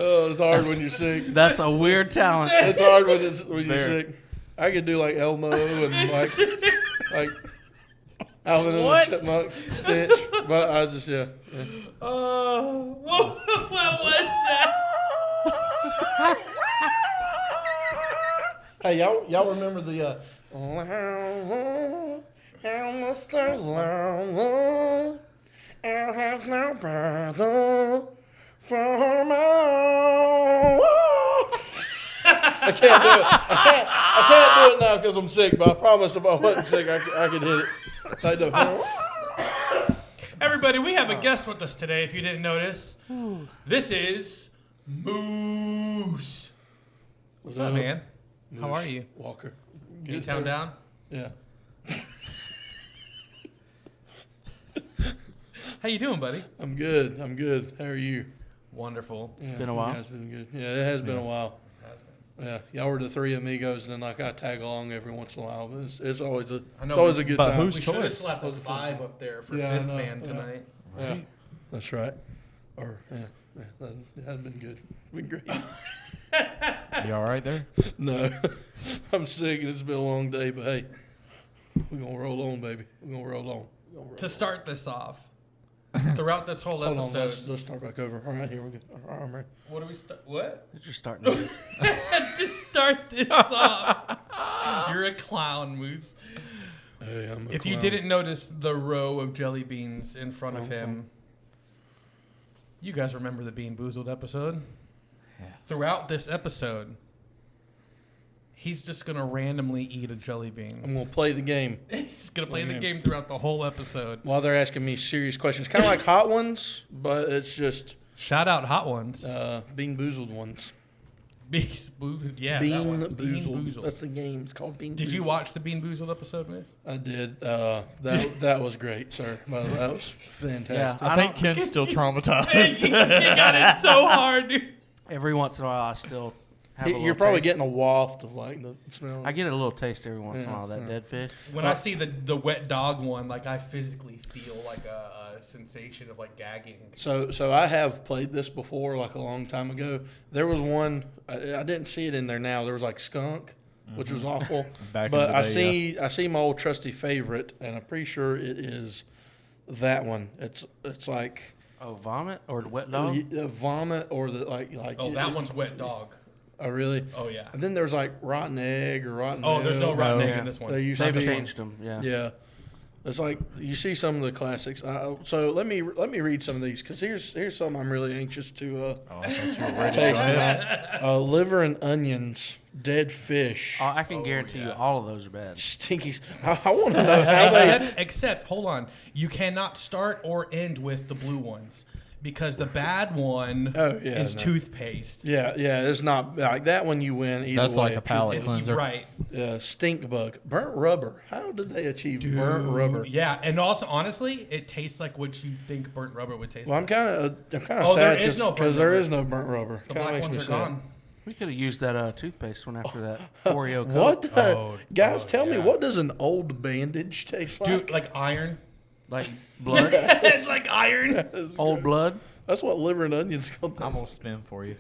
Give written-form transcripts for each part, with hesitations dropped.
Oh, it's hard when you're sick. That's a weird talent. It's hard when you're sick. I could do like Elmo and like Alvin and the Chipmunks, Stitch, but I just Oh, what was that? Hey, y'all remember the Mr. Love, I'll have no brother for my own. I can't do it. I can't do it now because I'm sick. But I promise, if I wasn't sick, I could hit it. Everybody, we have a guest with us today. If you didn't notice, this is Moose. What's up, man? Moose How are you? Walker. Town down? Yeah. How you doing, buddy? I'm good. How are you? Wonderful. Yeah, been a while. You guys doing good. Yeah, it has been a while. Yeah, y'all were the three amigos, and then like I tag along every once in a while. But it's always a good but time. who's We should have choice? slapped a 5 up there for Yeah, I fifth know, man yeah. tonight. Yeah, that's right. Or that had been good. Been great. You all right there? No, I'm sick and it's been a long day, but hey, we're gonna roll on, baby. We're gonna roll on. To start this off, throughout this whole Hold on, episode, let's start back over. All right, here we go. All right, I'm ready. what do we start? What? It's just starting. To To start this off, you're a clown, Moose. Hey, I'm a If you clown. didn't notice the row of jelly beans in front of him, you guys remember the Bean Boozled episode? Yeah. Throughout this episode, he's just going to randomly eat a jelly I'm bean. gonna play the game He's going to play the game throughout the whole episode. while they're asking me serious questions, kind of like hot ones, but it's just Shout out Hot Ones. Bean Boozled ones. Yeah, that Bean one. Boozled. That's the game. It's called Bean Boozled. Did you watch the Bean Boozled episode, Miss? I did. That was great, sir. Well, that was fantastic. I think Ken's still traumatized. He got it so hard, dude. every once in a while, I still have a little You're probably taste. getting a waft of like the smell. I get a little taste every once in a Yeah, while. That yeah. dead fish. When I see the wet dog one, like I physically feel like a sensation of like gagging. So I have played this before, like a long time ago. There was one I didn't see it in there now. There was like skunk, which was awful. Back in but the day, I see my old trusty favorite, and I'm pretty sure it is that one. It's like Oh, vomit or wet dog? vomit or the like. Oh, that one's wet dog. Oh, really? Oh yeah. And then there's like rotten egg or rotten. Oh, there's no milk. rotten egg yeah. in this one. They used to They've be. changed them. Yeah. Yeah, it's like you see some of the classics. So let me read some of these because here's some I'm really anxious to Oh, I thought you were ready. taste. Go ahead. Liver and onions, dead fish, Oh, I can guarantee you all of those are bad. stinkies. I want to know how they. Except, hold on. You cannot start or end with the blue ones because the bad one is toothpaste. Yeah, it's not like that one. You win either That's way. like a palate It's cleanser. right. Stink bug, burnt rubber. How did they achieve burnt rubber? Yeah, and also honestly, it tastes like what you think burnt rubber would taste Well, I'm like. kind of Oh, there sad is no burnt because there rubber. is no burnt rubber. The Kinda black makes ones me are sad. gone. We could have used that toothpaste one after that Oreo Coke. What? Guys, Oh, tell me, yeah. what does an old bandage taste like? Dude, like iron. Like blood? It's like iron. Old blood? That's what liver and onions called. I'm going to spin for you.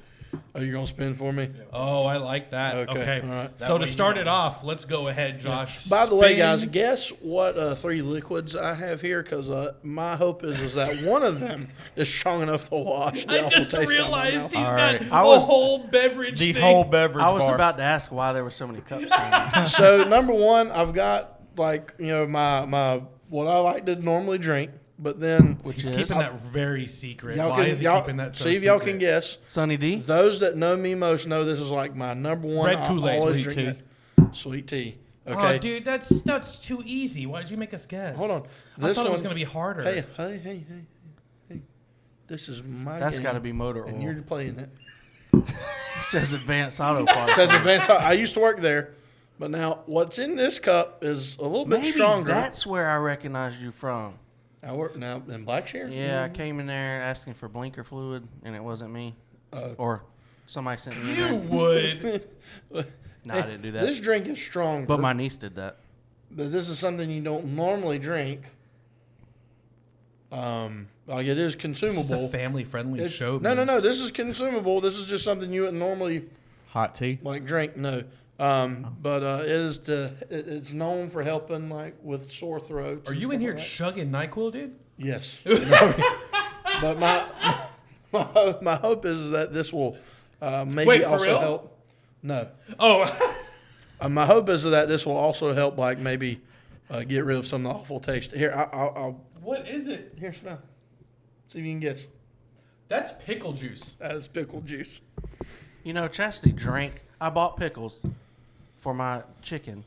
Oh, you're gonna spin for me? Oh, I like that. Okay, Okay. all right. So That to way start you it know. off, let's go ahead, Josh. By the way, Spin. guys, guess what 3 liquids I have here? Because my hope is that one of them is strong enough to wash. the I awful just taste out of my realized mouth. he's All got right. I a was- whole beverage The thing. whole beverage I was bar. about to ask why there were so many cups. standing. So number one, I've got like my what I like to normally drink, but then Which He's is keeping that very secret. y'all Why can is he y'all keeping that so see if y'all secret? can guess. Sunny D. Those that know me most know this is like my number one. Red I Kool-Aid. always Sweet drink tea. that. Sweet tea. Okay. Oh, dude, that's too easy. Why did you make us guess? Hold on. I This thought it was one- going to be harder. Hey. This is my That's game, got to be motor and oil. you're playing it. It says Advanced Auto Parts. It says advanced. I used to work there, but now what's in this cup is a little bit Maybe stronger. that's where I recognized you from. I work now in Blackshear. Yeah, I came in there asking for blinker fluid, and it wasn't me. Or somebody sent me in You there. would. No, I didn't do that. This drink is strong, But my niece did that. but this is something you don't normally drink. Like it is This consumable. is a family-friendly show. No. This is consumable. This is just something you wouldn't normally Hot tea. like drink. No. But it's known for helping like with sore throats. Are and you stuff in here like that. chugging NyQuil, dude? Yes. But my hope is that this will maybe Wait, for also real? help. No. Oh, My hope is that this will also help, like maybe get rid of some of the awful taste. Here, I'll what is it? here smell. See if you can guess. That's pickle juice. That is pickle juice. You know, Chastity drank. I bought pickles for my chicken.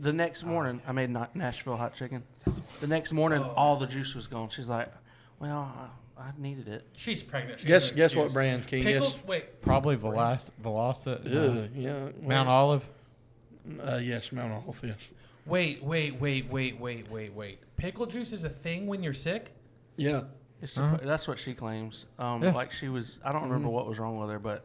The next morning, I made Nashville hot chicken. The next morning, all the juice was gone. She's like, "Well, I needed it." She's pregnant. She Guess has an what excuse. brand? Can you Pickle? guess? Wait. Probably Velocity. Yeah. Mount Olive. Yes, Mount Olive. Yes. Wait. Pickle juice is a thing when you're sick? Yeah. That's what she claims. Yeah. Like she was. I don't remember what was wrong with her, but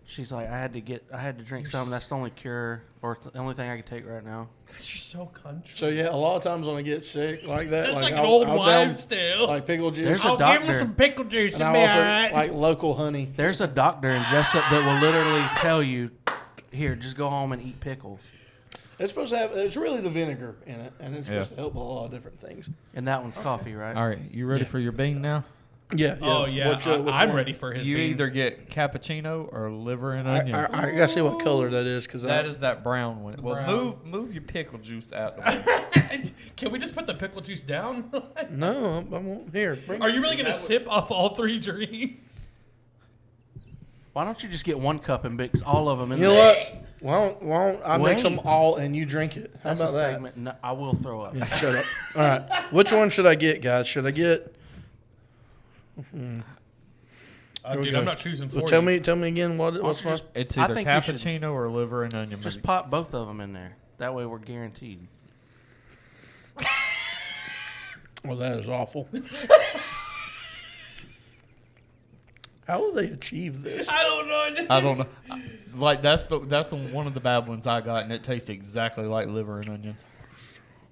she's like, I had to drink something. That's the only cure or the only thing I could take right now. She's so country. So yeah, a lot of times when I get sick like that, That's like an I'll- old I'll wives' down, tale. like pickle juice. There's a I'll give me doctor. some pickle juice and and I be also alright. like local honey. There's a doctor in Jessup that will literally tell you, "Here, just go home and eat pickles." It's supposed to have. It's really the vinegar in it, and it's supposed to help with a lot of different things. And that one's coffee, right? All right, you ready for your bean now? Yeah. Oh, yeah. Which I'm one? ready for his You bean. either get cappuccino or liver and I onion. gotta see what color that is because That is that brown one. Well, Brown. move your pickle juice out the way. Can we just put the pickle juice down? No, I won't. Here, bring Are you really going to sip off all three drinks? Why don't you just get one cup and mix all of them in You know there? what? Why don't I mix them Wait. all and you drink it? How That's about a that? segment. No, I will throw up. Yeah, shut up. All right. Which one should I get, guys? Should I get? Here we Dude, go. I'm not choosing for Well, you. tell me again what's my. It's I either think you should cappuccino or liver and onion. Just maybe. pop both of them in there. That way we're guaranteed. Well, that is awful. How will they achieve this? I don't know. I don't know. Like that's the one of the bad ones I got, and it tastes exactly like liver and onions.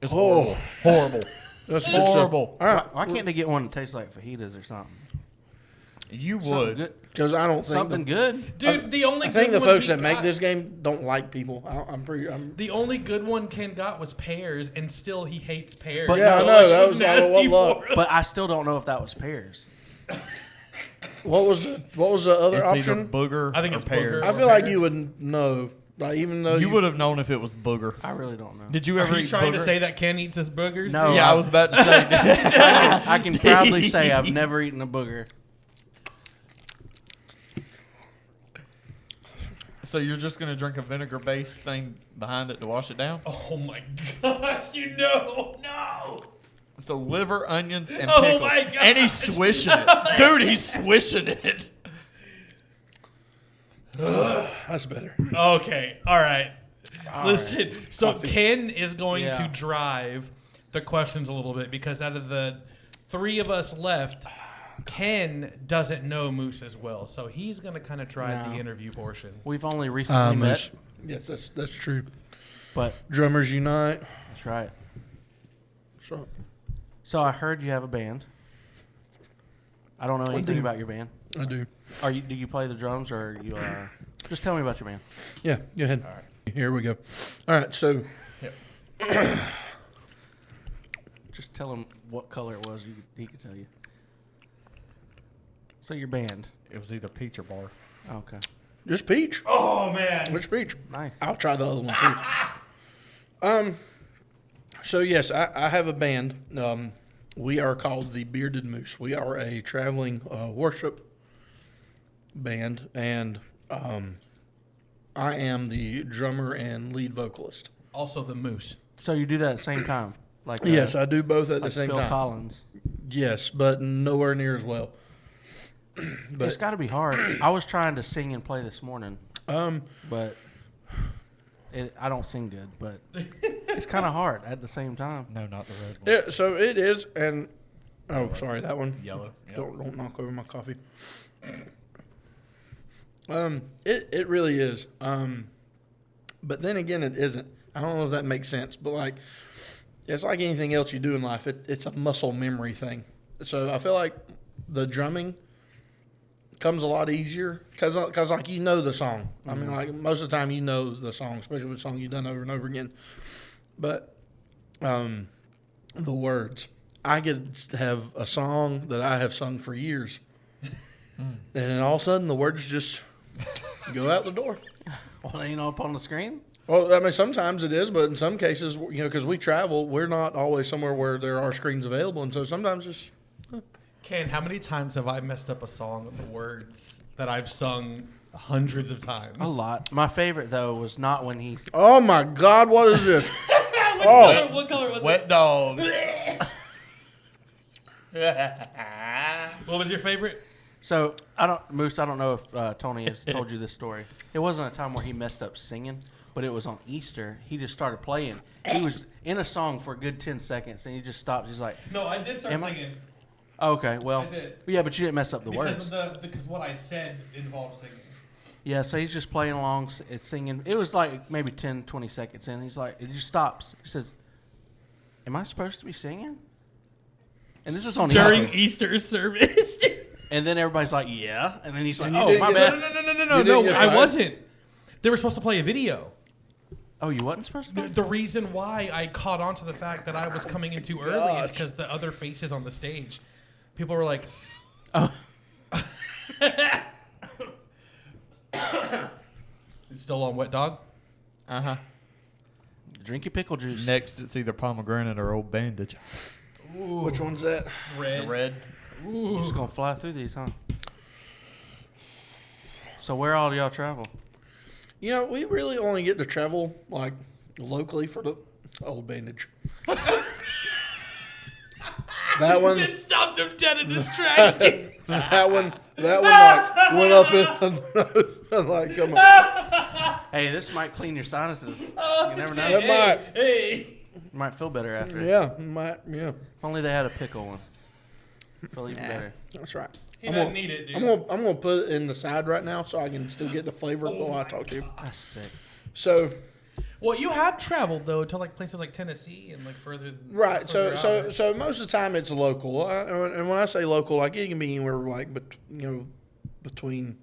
It's horrible. Horrible. That's good stuff. Horrible. All right. Why can't they get one that tastes like fajitas or something? You Something would. good. Because I don't think Something good. Dude, the only I think good the one folks he that make got- this game don't like people. I'm The only good one Ken got was pears, and still he hates pears. But Yeah, I so, know, like, that it was like, nasty what for him. But I still don't know if that was pears. what was the other It's option? either booger I think or it's pears. booger. I feel like you would know. Like even though You would have known if it was booger. I really don't know. Did you Are ever you eat trying booger? to say that Ken eats his boogers? No. dude? Yeah, I was about to say. I can proudly say I've never eaten a booger. So you're just gonna drink a vinegar-based thing behind it to wash it down? Oh my gosh, you know. No. So liver, onions, and Oh pickles. my gosh. And he's swishing it. Dude, he's swishing it. that's better. Okay, all right. Listen, so Coffee. Ken is going Yeah. to drive the questions a little bit because out of the three of us left, Ken doesn't know Moose as well. So he's going to kind of drive No. the interview portion. We've only recently met, Yes, that's true. but Drummers unite. that's right. So, So I heard you have a band. I don't know anything do. about your band. I do. Do you play the drums or you? Just tell me about your band. Yeah, go ahead. All right. Here we go. All right, so Just tell him what color it was. He could tell you. So your band. It was either peach or barf. Oh, okay. just peach. Oh, man. Which peach? Nice. I'll try the other one too. So yes, I have a band. We are called the Bearded Moose. We are a traveling worship band, and I am the drummer and lead vocalist. Also the Moose. So you do that at the same time, like Yes, I do both at the like same Phil time. Collins. Yes, but nowhere near as well. It's got to be hard. I was trying to sing and play this morning, but I don't sing good. But it's kind of hard at the same time. No, not the red one. Yeah, so it is, and sorry, that one. Yellow. Yep. Don't knock over my coffee. It really is. But then again, it isn't. I don't know if that makes sense, but like it's like anything else you do in life. It's a muscle memory thing. So I feel like the drumming comes a lot easier because like you know the song. I mean, like most of the time you know the song, especially with a song you've done over and over again. But the words, I get to have a song that I have sung for years, and then all of a sudden the words just go out the door. Well, ain't up on the screen. Well, I mean, sometimes it is, but in some cases, because we travel, we're not always somewhere where there are screens available, and so sometimes just. Ken, how many times have I messed up a song with the words that I've sung hundreds of times? A lot. My favorite though was not when he. Oh my God! What is this? What color was Wet it? dog. What was your favorite? So Moose. I don't know if Tony has told you this story. It wasn't a time where he messed up singing, but it was on Easter. He just started playing. He was in a song for a good 10 seconds, and he just stopped. He's like, No, I did start Am I? singing. "Okay, well, I did. yeah, but you didn't mess up the Because words." because what I said involved singing. Yeah, so he's just playing along, singing. It was like maybe 10, 20 seconds in. He's like, it just stops. He says, "Am I supposed to be singing?" And this was on During Easter. Easter service. And then everybody's like, "Yeah." And then he's like, And you "Oh, didn't my get- bad." No, You didn't get I fired? wasn't. They were supposed to play a video. Oh, you wasn't supposed to? The reason why I caught on to the fact that I was coming in too early is because the other faces on the stage, people were like, Oh. It's still on Wet Dog? Uh-huh. Drink your pickle juice. Next, it's either pomegranate or old bandage. Ooh, Which one's that? red. The red. You're just going to fly through these, huh? So where all do y'all travel? We really only get to travel like locally for the old bandage. That one, It stopped him dead in his tracks. that one like went up in like come on. Hey, this might clean your sinuses. You never know. It might. Hey. You might feel better after it. Yeah, If only they had a pickle one. Feel even better. that's right. He doesn't need it, dude. I'm gonna put it in the side right now so I can still get the flavor while I talk to you. That's sick. So Well, you have traveled though to like places like Tennessee and like further. right, further so out. most of the time it's local, and when I say local, like it can be anywhere like between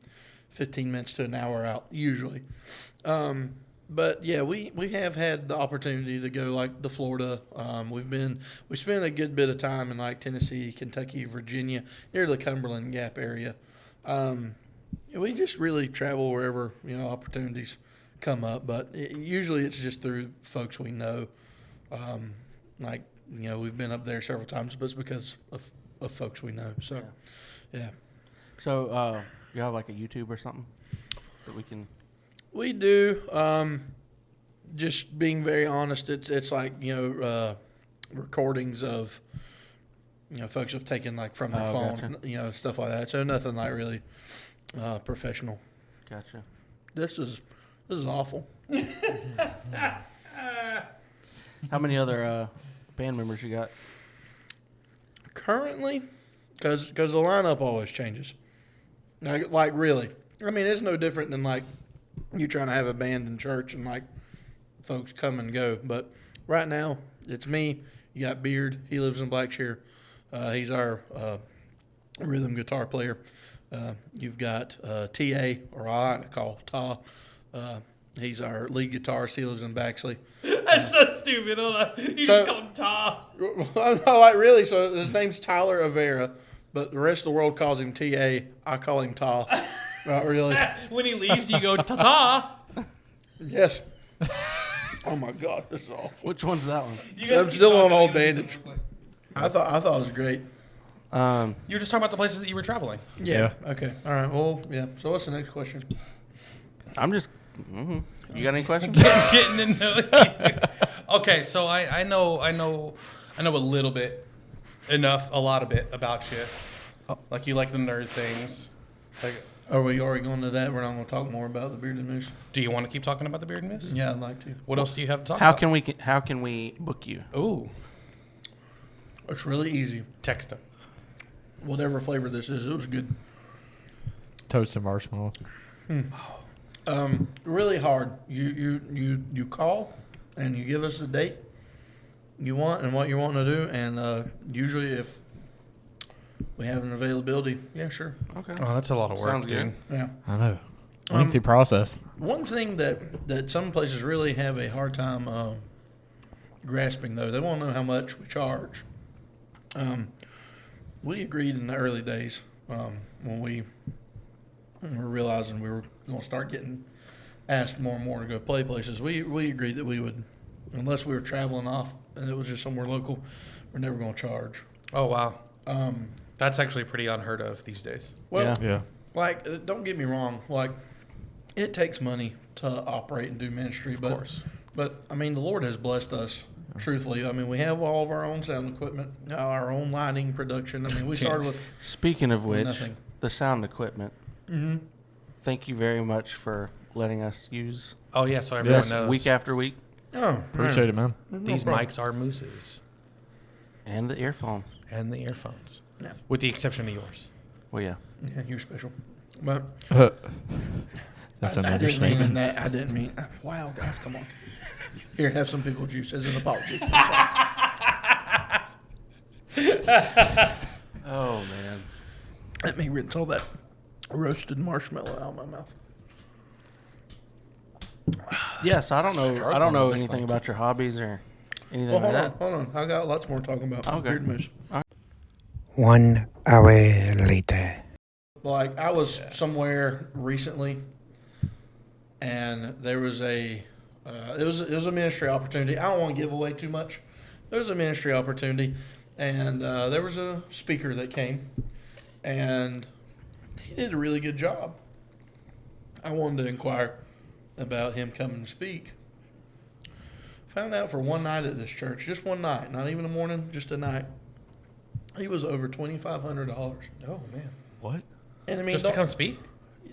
15 minutes to an hour out usually. But yeah, we have had the opportunity to go like to Florida. We spent a good bit of time in like Tennessee, Kentucky, Virginia, near the Cumberland Gap area. We just really travel wherever opportunities come up, but usually it's just through folks we know. We've been up there several times, but it's because of folks we know. So yeah. So you have like a YouTube or something that we can. We do. Just being very honest, it's like recordings of folks have taken like from their phone, gotcha. Stuff like that. So nothing like really professional. Gotcha. This is awful. How many other band members you got? Currently, because the lineup always changes. Like really, I mean it's no different than like you trying to have a band in church and like folks come and go. But right now it's me. You got Beard. He lives in Blackshear. He's our rhythm guitar player. You've got TA, or I like to call Ta. He's our lead guitarist. He lives in Baxley. That's so stupid. Hold on. You So- just called him Tom. No, like really. So his name's Tyler Avera, but the rest of the world calls him TA. I call him Ta. Not really. When he leaves, you go ta-ta. Yes. Oh my God, this is awful. Which one's that one? You guys I'm keep still talking, on old I'm gonna do bandage. something real I thought it was great. quick. You were just talking about the places that you were traveling. Yeah. Okay. All right. Well, yeah. So what's the next question? I'm just. You got any questions? Getting to know you. Okay, so I know a little bit, a lot of bit about you. Like you like the nerd things. Like, Are we already going to that? We're not going to talk more about the bearded moose. do you want to keep talking about the beard and miss? Yeah, I'd like to. What else do you have to talk How about? can we book you? Ooh, It's really easy. text him. Whatever flavor this is, it was good. Toast and marshmallow. Really hard. You call and you give us a date, you want and what you're wanting to do. And usually if we have an availability, yeah, sure. Okay. Oh, that's a lot of work, Sounds dude. good. Yeah. I know. Lengthy process. One thing that some places really have a hard time grasping, though, they want to know how much we charge. We agreed in the early days when we were realizing we were going to start getting asked more and more to go play places. We agreed that we would, unless we were traveling off and it was just somewhere local, we're never going to charge. Oh, wow. That's actually pretty unheard of these days. Well, Yeah. like, don't get me wrong. Like, it takes money to operate and do ministry, Of but course. But I mean, the Lord has blessed us. Truthfully, I mean, we have all of our own sound equipment, our own lighting production. I mean, we started with Speaking of which, nothing. the sound equipment. Mm-hmm. Thank you very much for letting us use Oh, yeah, so everyone this knows. week after week, Oh, Appreciate it, man. These mics are mooses. and the earphone. And the earphones. Yeah. With the exception of yours. Well, yeah. Yeah, you're special. But That's an I didn't mean in understatement. that. I didn't mean. Wow, guys, come on. Here, have some pickle juice as an apology. Oh man. Let me rinse all that roasted marshmallow out of my mouth. Yes, I don't know. I struggling don't know with this anything thing. about your hobbies or anything Well, like hold on. I got lots more talking about. Okay. Beard moose. 1 hour later. Like, I was somewhere recently, and there was it was a ministry opportunity. I don't want to give away too much. There was a ministry opportunity, and there was a speaker that came, and he did a really good job. I wanted to inquire about him coming to speak. Found out for one night at this church, just one night, not even a morning, just a night, he was over $2,500. Oh, man. What? And I mean, Just to come speak?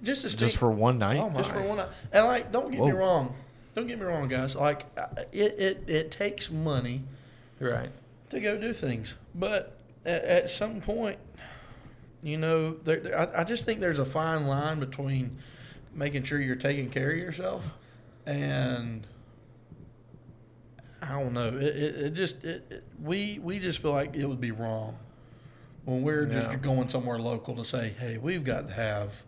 just to speak, Just for one night? Oh, my. just for one night. And like, don't get me Whoa. wrong. Don't get me wrong, guys. Like, it takes money You're right. to go do things, but at some point, you know, I just think there's a fine line between making sure you're taking care of yourself and I don't know. We just feel like it would be wrong when we're just Yeah. going somewhere local to say, hey, we've got to have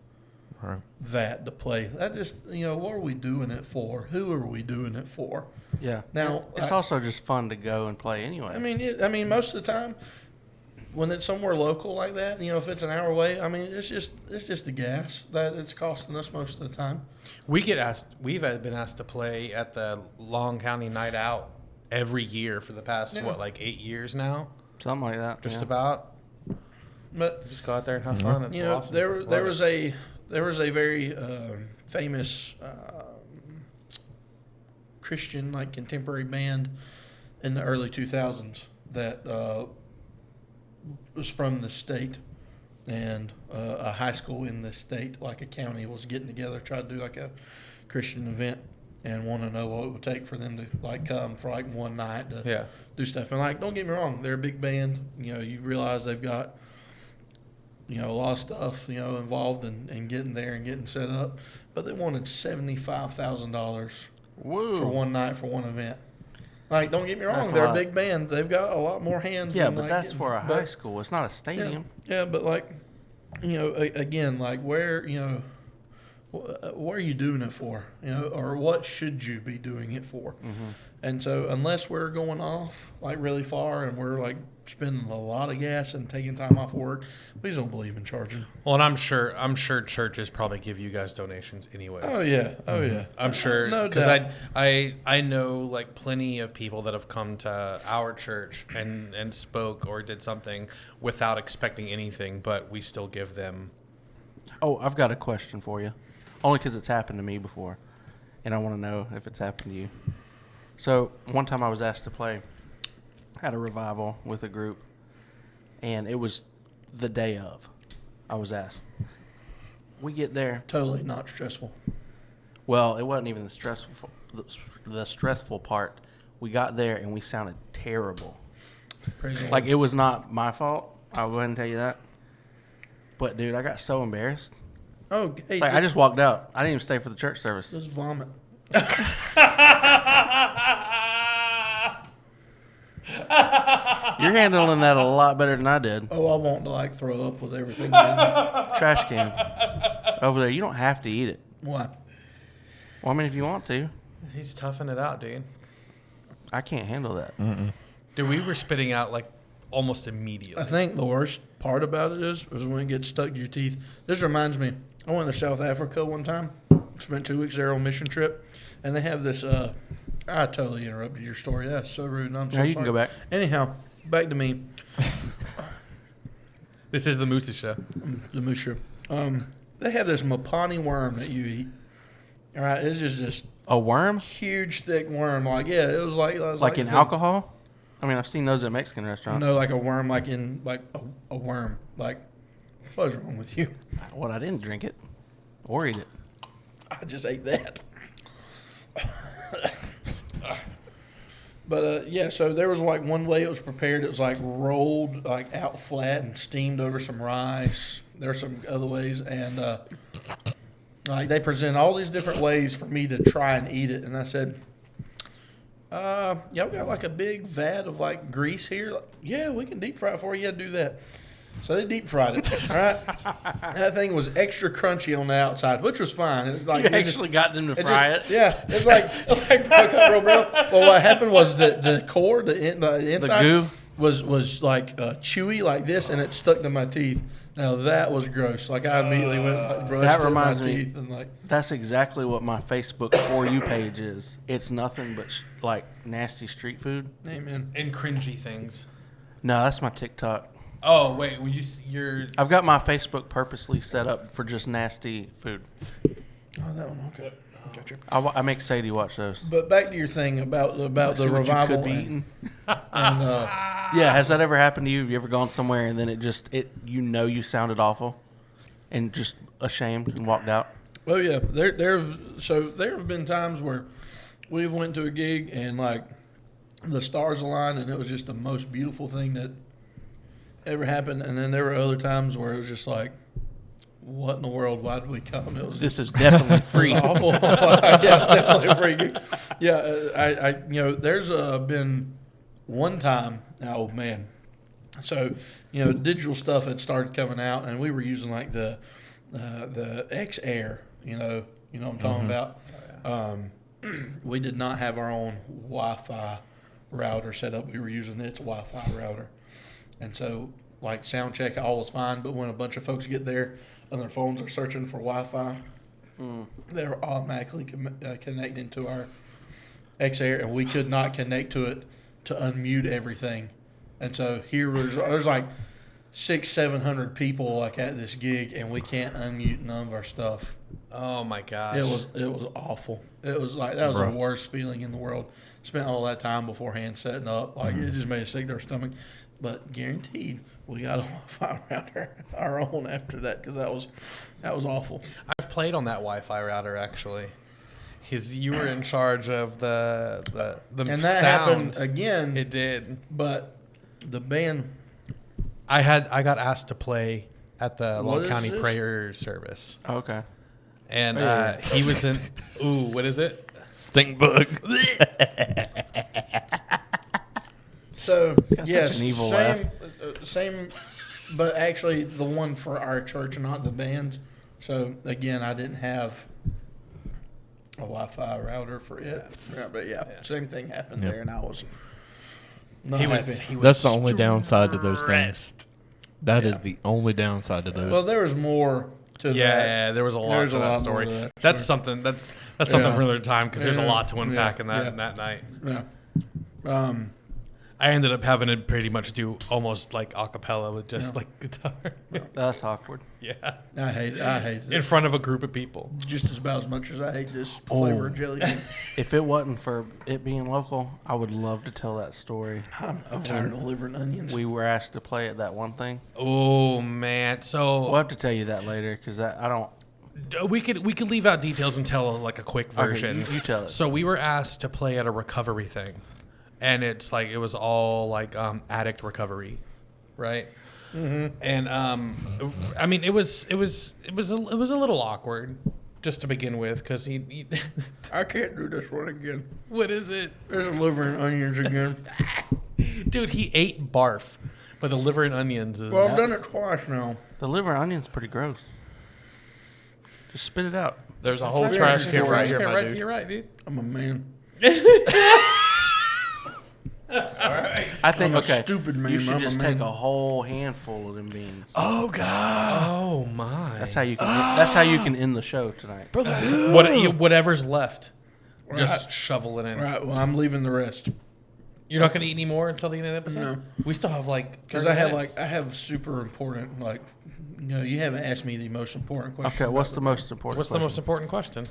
Right. that to play. That just, you know, what are we doing it for? Who are we doing it for? that. Yeah. Now, It's also just fun to go and play anyway. I mean, most of the time, when it's somewhere local like that, you know, if it's an hour away, I mean, it's just the gas that it's costing us most of the time. We've been asked to play at the Long County Night Out every year for the past, Yeah. like 8 years now? Something like that. Just yeah. about. But Just go out there and have fun. It's you know, awesome. there Love was it. a very famous Christian, like, contemporary band in the early 2000s that was from the state, and a high school in the state, like a county, was getting together, try to do like a Christian event, and want to know what it would take for them to like come for like one night to Yeah. do stuff. And like, don't get me wrong, they're a big band. You know, you realize they've got, you know, a lot of stuff, you know, involved in getting there and getting set up. But they wanted $75,000 Woo. for one night for one event. Like, don't get me wrong, That's a they're a lot. big band. They've got a lot more hands. Yeah, than, but like, that's for a but- high school. It's not a stadium. Yeah, but like, you know, again, like, where, you know, what are you doing it for? You know, or what should you be doing it for? Mm-hmm. And so, unless we're going off like really far and we're like spending a lot of gas and taking time off work, we just don't believe in charging. Well, and I'm sure churches probably give you guys donations anyways. Oh yeah, oh yeah. I'm sure No because doubt. I know like plenty of people that have come to our church and spoke or did something without expecting anything, but we still give them. Oh, I've got a question for you. Only because it's happened to me before, and I want to know if it's happened to you. So one time I was asked to play at a revival with a group, and it was the day of. I was asked. We get there. Totally not stressful. Well, it wasn't even the stressful part. We got there and we sounded terrible. Praise the Like, Lord. it was not my fault. I'll go ahead and tell you that. But dude, I got so embarrassed. Oh, hey, Like, I just walked out. I didn't even stay for the church service. just vomit. You're handling that a lot better than I did. Oh, I want to like throw up with everything. Man. Trash can over there. You don't have to eat it. Why? Well, I mean, if you want to. He's toughing it out, dude. I can't handle that. Dude, we were spitting out like almost immediately. I think the worst part about it is when it gets stuck to your teeth. This reminds me, I went to South Africa one time. Spent 2 weeks there on a mission trip, and they have this. I totally interrupted your story. That's so rude. And I'm so No, you sorry. can go back. Anyhow, back to me. This is the Moose Show. The moose show. They have this Mapani worm that you eat. All right, it's just this A worm? huge, thick worm. Like, yeah, it was Like in alcohol? I mean, I've seen those at Mexican restaurants. No, like a worm, like in like a worm. Like, what's wrong with you? Well, I didn't drink it or eat it. I just ate that. But yeah, so there was like one way it was prepared. It was like rolled like out flat and steamed over some rice. There were some other ways, and like they present all these different ways for me to try and eat it. And I said, "Y'all got like a big vat of like grease here? Like, yeah, we can deep fry it for you. Yeah, do that." So they deep fried it. All right, that thing was extra crunchy on the outside, which was fine. It was like You actually got them to fry it? Yeah, it's like real, bro. Well, what happened was the core, the inside, goo? was like chewy like this, and it stuck to my teeth. Now that was gross. Like I immediately went like, brushed That it in my reminds me- teeth and like. That's exactly what my Facebook For You page is. It's nothing but like nasty street food. Amen. And cringy things. No, that's my TikTok. Oh, wait. You're... I've got my Facebook purposely set up for just nasty food. Oh, that one. Okay. Gotcha. I make Sadie watch those. But back to your thing about See the what you revival could be and, eating. and Yeah, has that ever happened to you? Have you ever gone somewhere and then you sounded awful and just ashamed and walked out? oh yeah, there have been times where we've went to a gig and like the stars aligned and it was just the most beautiful thing that ever happened, and then there were other times where it was just like, what in the world? Why did we come? It was This is definitely free. awful. Yeah, definitely free. Yeah, I there's been one time. Oh man, so digital stuff had started coming out, and we were using like the X Air. You know what I'm talking about. We did not have our own Wi-Fi router set up. We were using its Wi-Fi router. And so, like, sound check, all was fine. But when a bunch of folks get there and their phones are searching for Wi-Fi, they're automatically connecting to our X-Air, and we could not connect to it to unmute everything. And so there's like 600-700 people like at this gig, and we can't unmute none of our stuff. Oh, my gosh. It was awful. It was like that was Bruh. the worst feeling in the world. Spent all that time beforehand setting up. Like it just made us sick to our stomach. But guaranteed, we got a Wi-Fi router our own after that because that was awful. I've played on that Wi-Fi router, actually. You were in charge of the And that sound. happened again. It did. But the band. I got asked to play at the What Long is County this? prayer service. Okay. And Oh, yeah. he was in... Ooh, what is it? Stink bug. So got yes, such an evil same, but actually the one for our church, not the band's. So again, I didn't have a Wi-Fi router for it. Yeah, but yeah, same thing happened Yep. there, and I was not He happy. was That's the only downside to those things. stressed. That is the only downside to those. Well, there was more to that. Yeah, there was a lot There's to a that lot story. more to that, That's sure. something. That's something Yeah. for another time because there's a Yeah. lot to unpack in Yeah. that night. Yeah. I ended up having to pretty much do almost like a cappella with just like guitar. That's awkward. Yeah, I hate it. in front of a group of people. Just about as much as I hate this flavor of jelly bean. If it wasn't for it being local, I would love to tell that story. I'm tired of delivering onions. We were asked to play at that one thing. Oh man, so We'll have to tell you that later because I don't. we could leave out details and tell like a quick version. you tell it. So we were asked to play at a recovery thing, and it's like it was all like addict recovery, right? Mm-hmm. And I mean it was a little awkward just to begin with because he I can't do this one again. what is it? There's delivering onions again. Dude, he ate barf, but the liver and onions is. Well, I've done it twice now. The liver and onion's pretty gross. Just spit it out. There's a whole trash can right here, my right to dude. your right, dude. I'm a man. I think, I'm a okay, stupid man, you should I'm a just man. take a whole handful of them beans. Oh God. Oh my. That's how you can. That's how you can end the show tonight. Whatever's left, just Right. shovel it in. All right, well, I'm leaving the rest. You're not gonna eat any more until the end of the episode. No. We still have like Because 30 I have minutes. I have super important, like, you haven't asked me the most important question. Okay, what's about the most important? What's the most important question?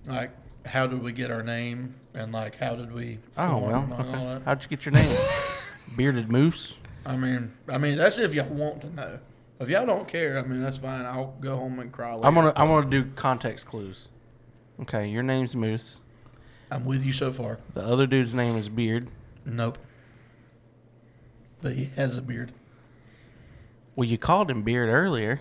Like, how did we get our name, and like, how did we? Oh form well. and all Okay. that? How'd you get your name? Bearded Moose. I mean, that's if y'all want to know. If y'all don't care, I mean, that's fine. I'll go home and cry later. I'm gonna do context clues. Okay, your name's Moose. I'm with you so far. The other dude's name is Beard. Nope. But he has a beard. Well, you called him Beard earlier.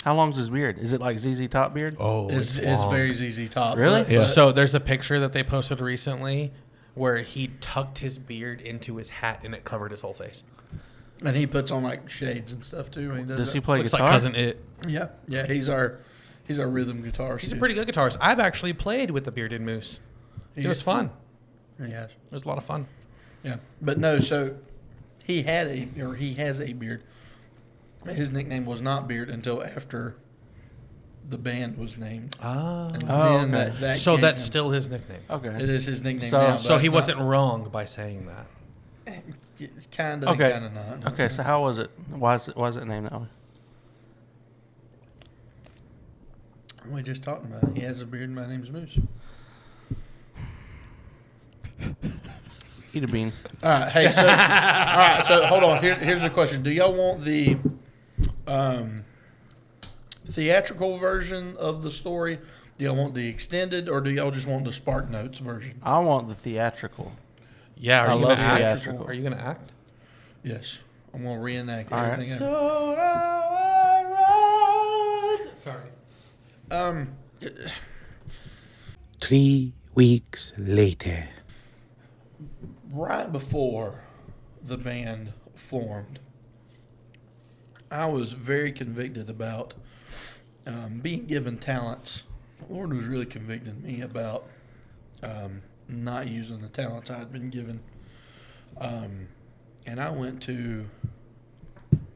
How long's his beard? Is it like ZZ Top beard? Oh, It's very ZZ Top. Really? but- Yeah. So there's a picture that they posted recently where he tucked his beard into his hat and it covered his whole face. And he puts on like shades and stuff too. When he Does that. he play Looks guitar? like Cousin It. Yeah, yeah. He's our rhythm guitarist. He's a pretty good guitarist. I've actually played with the Bearded Moose. It was fun. Yes. It was a lot of fun. Yeah, but no. So he has a beard. His nickname was not Beard until after the band was named. Ah. And Oh, then okay. that So gave that's him- still his nickname. it Okay. is his nickname So- now. So he it's wasn't wrong by saying that. kind of Okay. kind of not. Okay. So how was it? Why is it named that way? We just talked about it. He has a beard. My name's Moose. Eat a bean. All right. Hey. So all right. So hold on. Here's the question. Do y'all want the theatrical version of the story? Do y'all want the extended, or do y'all just want the Spark Notes version? I want the theatrical. Yeah, I are you love gonna act? theatrical. Are you gonna act? Yes. I'm gonna reenact All right. everything. Sorry. 3 weeks later. Right before the band formed, I was very convicted about being given talents. The Lord was really convicting me about not using the talents I had been given. And I went to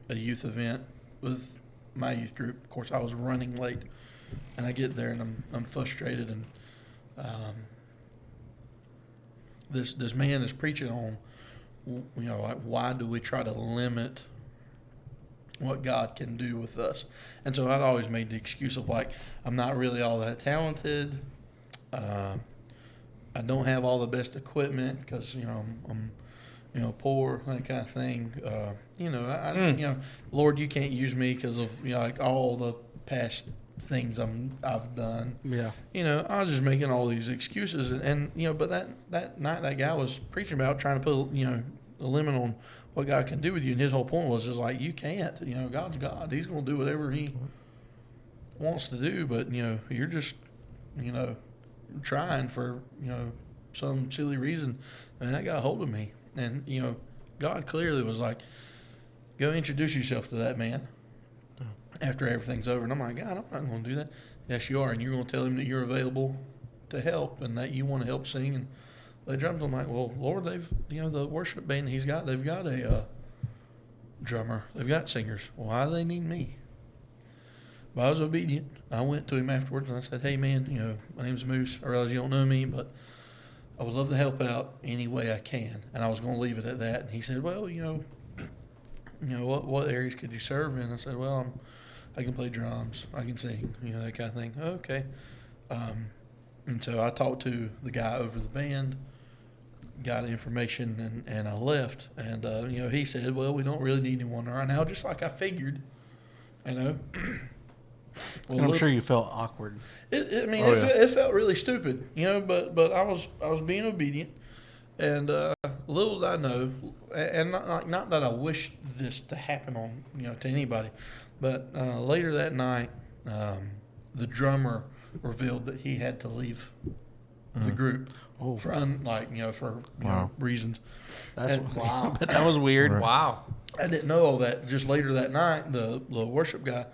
a youth event with my youth group. Of course, I was running late, and I get there and I'm frustrated, and this man is preaching on, like, why do we try to limit what God can do with us? And so I'd always made the excuse of, like, I'm not really all that talented. I don't have all the best equipment because I'm poor, that kind of thing. Lord, you can't use me because of like all the past things I've done. Yeah. I was just making all these excuses, and but that night that guy was preaching about trying to put a limit on what God can do with you, and his whole point was just like, you can't. God's God; He's going to do whatever He wants to do, but you're just trying for some silly reason, and that got a hold of me. And God clearly was like, go introduce yourself to that man after everything's over. And I'm like, God, I'm not going to do that. Yes, you are. And you're going to tell him that you're available to help and that you want to help sing and play drums. I'm like, well, Lord, they've, the worship band they've got a drummer. They've got singers. Why do they need me? But I was obedient. I went to him afterwards and I said, hey, man, my name's Moose. I realize you don't know me, but I would love to help out any way I can. And I was going to leave it at that. And he said, well, what areas could you serve in? I said, well, I can play drums. I can sing, that kind of thing. Okay. And so I talked to the guy over the band, got information, and I left. And, he said, well, we don't really need anyone right now, just like I figured, Well, I'm sure you felt awkward. It felt really stupid, but I was being obedient, and little did I know, and not that I wish this to happen on to anybody, but later that night, the drummer revealed that he had to leave the group. for Wow. reasons. That's And- Wow. But that was weird. Right. Wow. I didn't know all that. Just later that night, the worship guy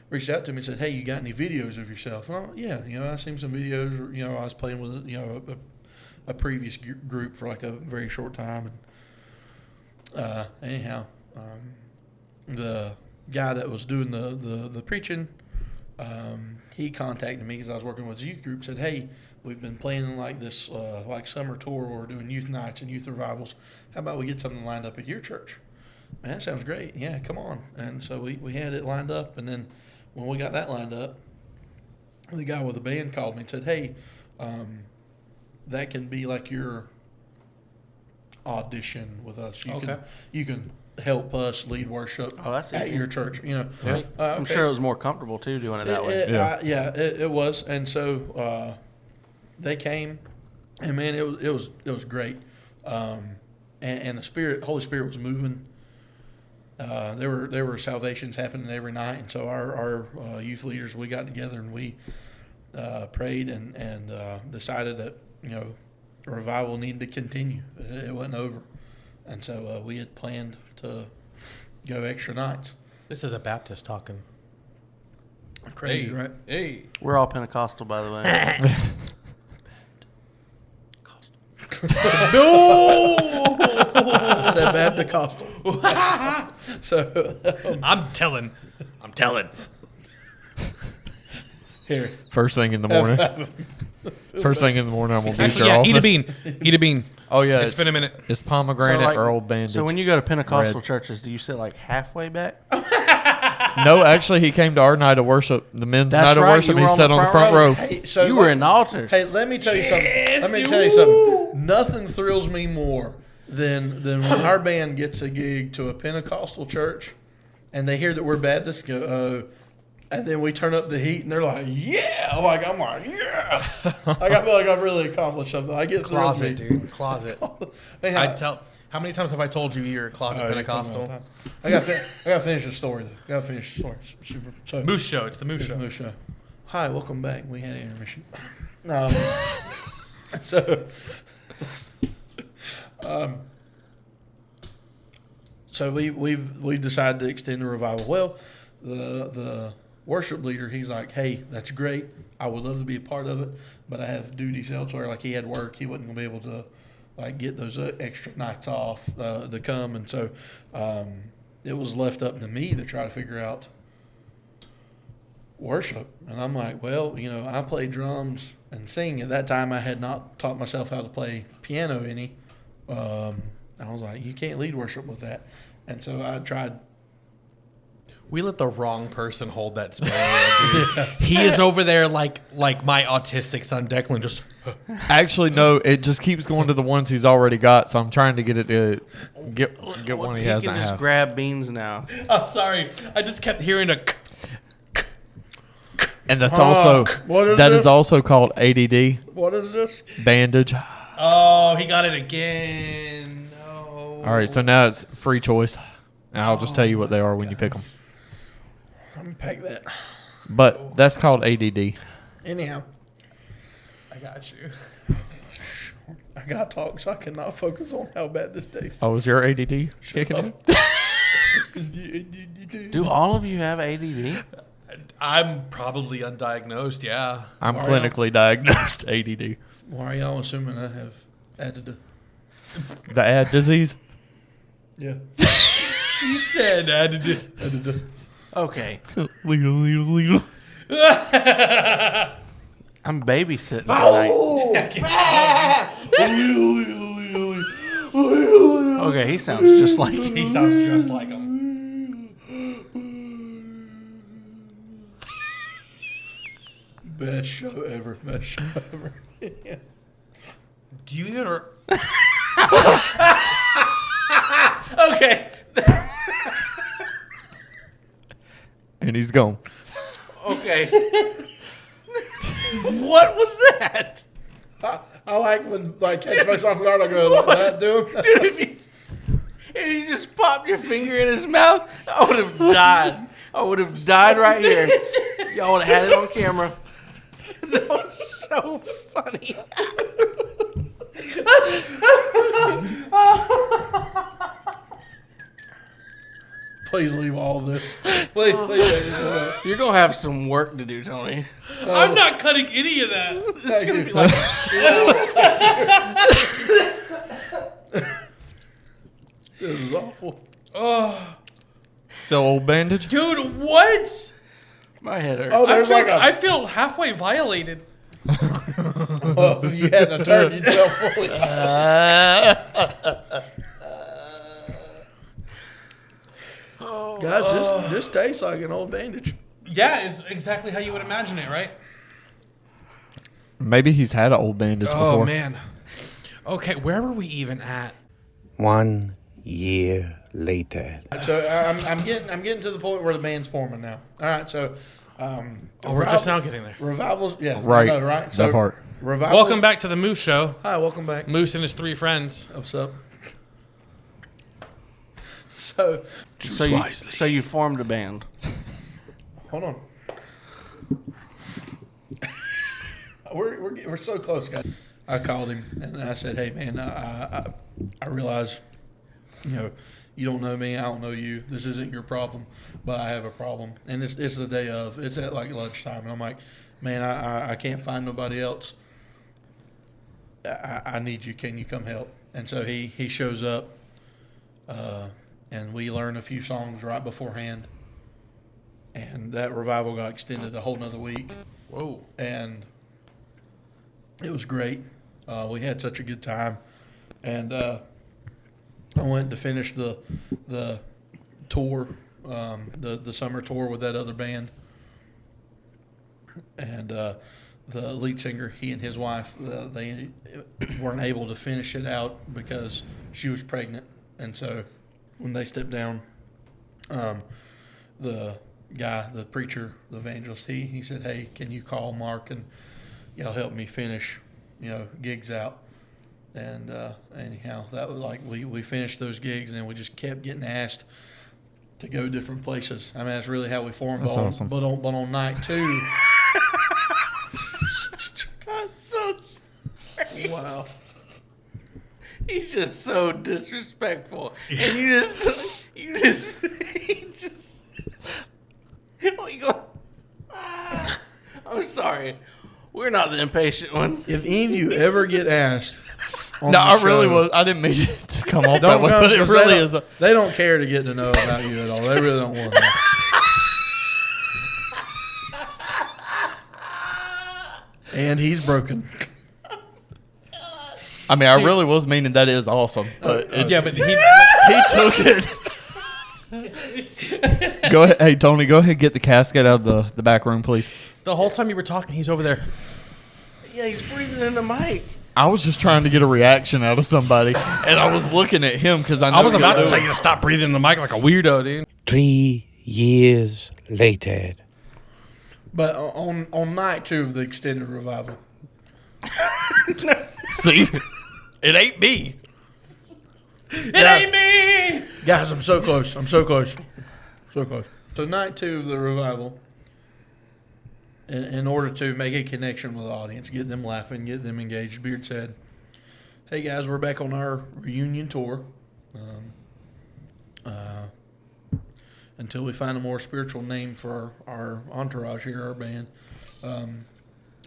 reached out to me and said, "Hey, you got any videos of yourself?" And I'm like, "Yeah, I seen some videos. I was playing with a previous group for like a very short time." And anyhow, the guy that was doing the preaching, he contacted me because I was working with his youth group. Said, "Hey, we've been planning like this like summer tour where we're doing youth nights and youth revivals. How about we get something lined up at your church?" Man, that sounds great. Yeah, come on. And so we had it lined up, and then when we got that lined up, the guy with the band called me and said, "Hey, that can be like your audition with us. You can help us lead worship Oh, that's at easy. your church." Yeah. I'm sure it was more comfortable too doing it that way. It was. And so they came, and man, it was great. And the Holy Spirit was moving. There were salvations happening every night, and so our youth leaders, we got together and we prayed and decided that revival needed to continue. It wasn't over, and so we had planned to go extra nights. This is a Baptist talking. Crazy, right? Hey. We're all Pentecostal, by the way. I said Baptist. So I'm telling. here, First thing in the morning. First thing in the morning, I'm gonna be at Actually, your yeah, office. eat a bean. Eat a bean. Oh yeah, It's been a minute. It's pomegranate like- or old bandage. So when you go to Pentecostal Red. churches, do you sit like halfway back? No, actually, he came to our night of worship, the men's That's night of right, worship. you He were on sat the on the front front row. row. hey, so You were in the altars. Hey, let me tell you something. Let me tell you something. Nothing thrills me more than when our band gets a gig to a Pentecostal church, and they hear that we're Baptist, go, "Oh," and then we turn up the heat, and they're like, "Yeah!" Like I'm like, "Yes!" Like I feel like I've really accomplished something. I get thrilled. Closet, dude. Closet. Hey, I tell. How many times have I told you you're a closet Oh, you told me all the Pentecostal? time. I gotta finish the story though. Gotta finish the story. Super. So, Moose show. It's the Moose It's show. the Moose Show. Hi, welcome back. We had intermission. So, so we've decided to extend the revival. Well, the worship leader, he's like, "Hey, that's great. I would love to be a part of it, but I have duties elsewhere." Like he had work, he wasn't gonna be able to like get those extra nights off to come, and so it was left up to me to try to figure out worship. And I'm like, well, I play drums and sing. At that time, I had not taught myself how to play piano any. I was like, you can't lead worship with that. And so I tried. We let the wrong person hold that spell, dude. He is over there like my autistic son Declan, just Actually, no, it just keeps going to the ones he's already got. So I'm trying to get it to get one he He has can not just have. grab beans now. I'm sorry. I just kept hearing a And that's also What is that this? is also called ADD What is this? bandage. Oh, he got it again. No. All right, so now it's free choice, and I'll just tell you what they are when you pick them. I'm gonna pack that. But that's called ADD. Anyhow, I got you. I gotta talk, so I cannot focus on how bad this tastes. Oh, is your ADD kicking in? Do all of you have ADD? I'm probably undiagnosed. Yeah. I'm Mario? clinically diagnosed ADD. Why are y'all assuming I have added The ad disease. Yeah. He said added. Okay. Legal. I'm babysitting tonight. Okay, he sounds just like He sounds just like him. Best show ever. Best show ever. Do you even? Okay. And he's gone. Okay. What was that? I like when catch myself off guard. I go like that, dude. Dude, if you just popped your finger in his mouth, I would have died. I would have died right here. Y'all would have had it on camera. That was so funny. Please leave all of this. Please. You're gonna have some work to do, Tony. I'm not cutting any of that. This is gonna be like 2 hours. This is awful. Oh, Still old bandage? dude, what? My head hurts. Oh, I there's feel, like a. I feel halfway violated. Well, if you hadn't turned yourself fully. Guys, this tastes like an old bandage. Yeah, it's exactly how you would imagine it, right? Maybe he's had an old bandage before. Oh man. Okay, where were we even at? 1 year later. So I'm getting to the point where the band's forming now. All right, so We're just now getting there. Revivals, yeah, Right. I know, right. That part. Revivals. Welcome back to the Moose Show. Hi, welcome back. Moose and his 3 friends. What's up? So So you formed a band. hold on. We're so close, guys. I called him and I said, "Hey, man, I realize, you don't know me, I don't know you. This isn't your problem, but I have a problem, and it's the day of. It's at like lunchtime, and I'm like, man, I can't find nobody else. I need you. Can you come help?" And so he shows up, and we learn a few songs right beforehand, and that revival got extended a whole nother week. Whoa. And it was great. We had such a good time, and I went to finish the tour, the summer tour with that other band, and the lead singer, he and his wife, they weren't able to finish it out because she was pregnant, and so when they stepped down, the guy, the preacher, the evangelist, he said, "Hey, can you call Mark and help me finish, gigs out?" And anyhow, that was like we finished those gigs, and then we just kept getting asked to go different places. I mean, that's really how we formed. That's awesome. But on night 2, So wow. He's just so disrespectful, and you just. What you going? I'm sorry. We're not the impatient ones. if any of you ever get asked, on No, the I really show, was. I didn't mean it to come off that don't way, come, but it 'cause really is. they don't care to get to know about you at all. They really don't want to know. And he's broken. I mean, I really was meaning that is awesome. But Yeah, but he he took it. Go ahead. Hey, Tony, go ahead and get the casket out of the back room, please. the whole time you were talking, he's over there. Yeah, he's breathing in the mic. I was just trying to get a reaction out of somebody, and I was looking at him because I know I was you're about to doing tell you to stop breathing in the mic like a weirdo, dude. 3 years later. But on night 2 of the extended revival, See, it ain't me. It ain't me. guys, I'm so close. So close. So night 2 of the revival, in order to make a connection with the audience, get them laughing, get them engaged, Beard said, "Hey guys, we're back on our reunion tour. Until we find a more spiritual name for our entourage here, our band.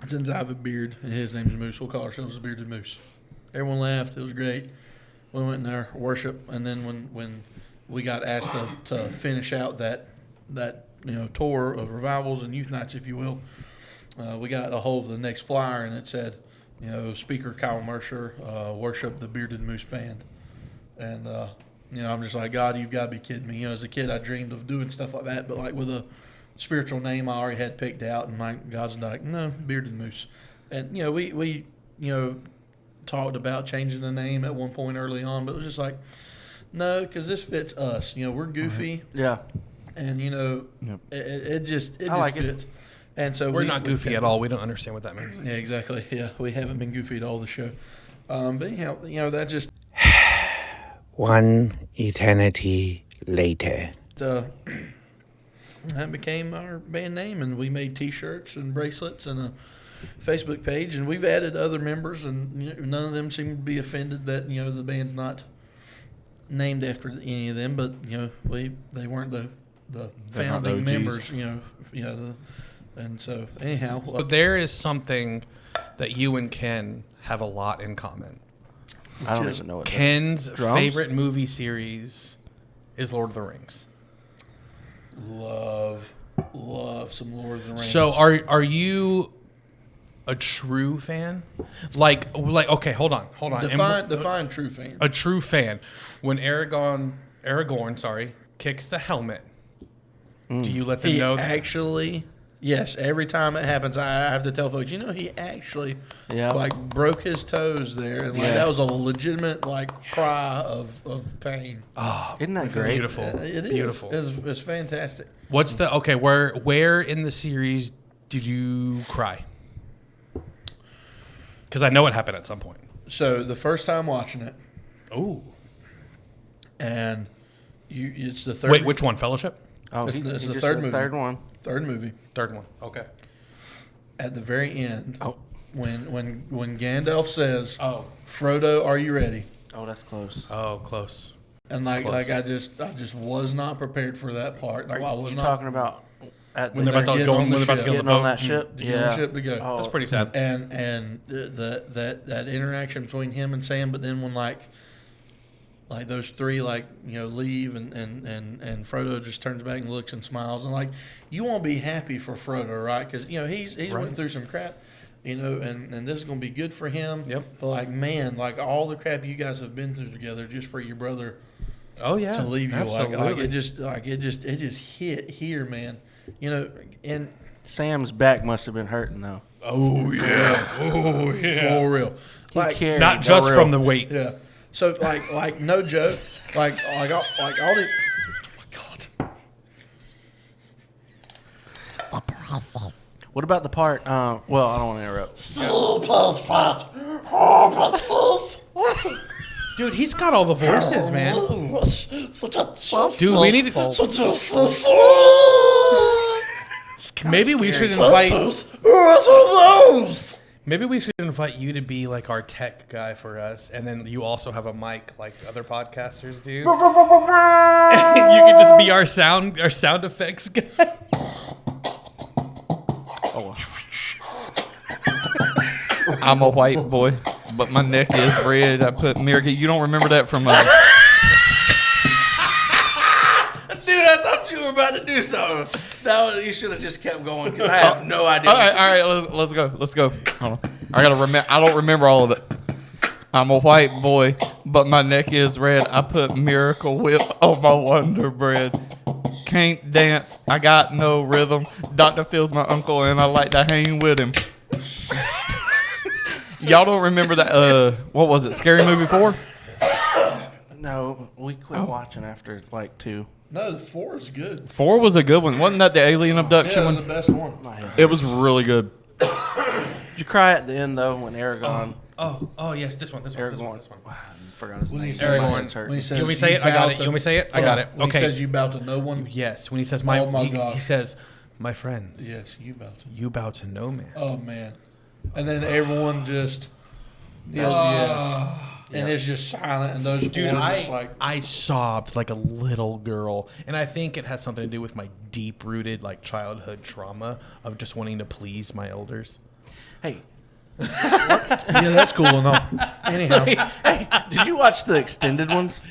Since I have a beard and his name's Moose, we'll call ourselves the Bearded Moose." Everyone laughed. It was great. We went in there, worship, and then when we got asked to finish out that tour of revivals and youth nights, if you will, we got a hold of the next flyer, and it said, Speaker Kyle Mercer, worship the Bearded Moose Band. And I'm just like, God, you've got to be kidding me. As a kid, I dreamed of doing stuff like that, but like with a spiritual name I already had picked out, and like God's like, no, Bearded Moose. And we talked about changing the name at one point early on, but it was just like, no, because this fits us. We're goofy, Yeah. and Yep. it just like it. fits. And so We're not goofy at all. We don't understand what that means. Yeah, exactly. Yeah, we haven't been goofy at all this show. But anyhow, that just 1 eternity later. that became our band name, and we made T-shirts and bracelets and Facebook page, and we've added other members, and none of them seem to be offended that the band's not named after any of them, but they weren't the founding the OGs. members, and so anyhow, But there is something that you and Ken have a lot in common. I don't even know what. Ken's Drums? favorite movie series is Lord of the Rings. love some Lord of the Rings. So are you a true fan? Like okay, hold on. Define true fan. A true fan. When Aragorn, kicks the helmet, do you let them He know that? actually, yes, every time it happens, I have to tell folks, he actually broke his toes there, and that was a legitimate cry of pain. Oh, Isn't that great? beautiful. It is. Beautiful. It's fantastic. What's the where in the series did you cry? Because I know it happened at some point. So the first time watching it, Oh. and it's the third. Wait, which one? Fellowship? Oh, It's he the just third said movie. third one. Third movie. Third one. Okay. At the very end, Oh. when Gandalf says, Oh. "Frodo, are you ready?" Oh, that's close. Oh, close. And Close. I just was not prepared for that part. I was You not talking about When they're about to getting go, on when the they're about to ship. get on getting the on boat. that ship? to get on the ship to go. Oh, That's pretty sad. And that interaction between him and Sam, but then when like those three leave and Frodo just turns back and looks and smiles, and you won't be happy for Frodo, right? Because he's Right. went through some crap, and this is gonna be good for him. Yep. But all the crap you guys have been through together just for your brother Oh yeah. to leave you, Absolutely. it just hit here, man. And Sam's back must have been hurting though. Oh yeah. Oh yeah. for real, He carried Not the just real- from the weight. yeah. So no joke, all the. Oh my God. What about the part? Well, I don't want to interrupt. Dude, he's got all the voices, man. Dude, we need to. Maybe we should invite. Maybe we should invite you to be like our tech guy for us, and then you also have a mic like other podcasters do. You could just be our sound effects guy. I'm a white boy, but my neck is red. I put America. You don't remember that from Dude, I thought you were about to do something. You should have just kept going because I have no idea. All right. Let's go. Hold on. I gotta remember. I don't remember all of it. I'm a white boy, but my neck is red. I put Miracle Whip on my Wonder Bread. Can't dance. I got no rhythm. Dr. Phil's my uncle, and I like to hang with him. Y'all don't remember that? What was it? Scary Movie 4? No, we quit watching after 2. No, 4 is good. 4 was a good one. Wasn't that the alien Yeah, abduction it was the one? best one. It was really good. Did you cry at the end though when Aragorn? Oh yes, this one. Aragorn. I forgot his When name. he says, Aragorn. when he says You want me to say it? I got bow it. to- You want me to say it? I got it. When Okay. he says you bow to no one. Yes, when he says Oh my he God. says, "My friends, Yes, you bow to. you bow to no man." Oh man, and then everyone just yells yes, and it's just silent, and those Dude, four are just I sobbed like a little girl, and I think it has something to do with my deep-rooted childhood trauma of just wanting to please my elders. Hey, yeah, that's cool and all. Anyhow, hey, did you watch the extended ones?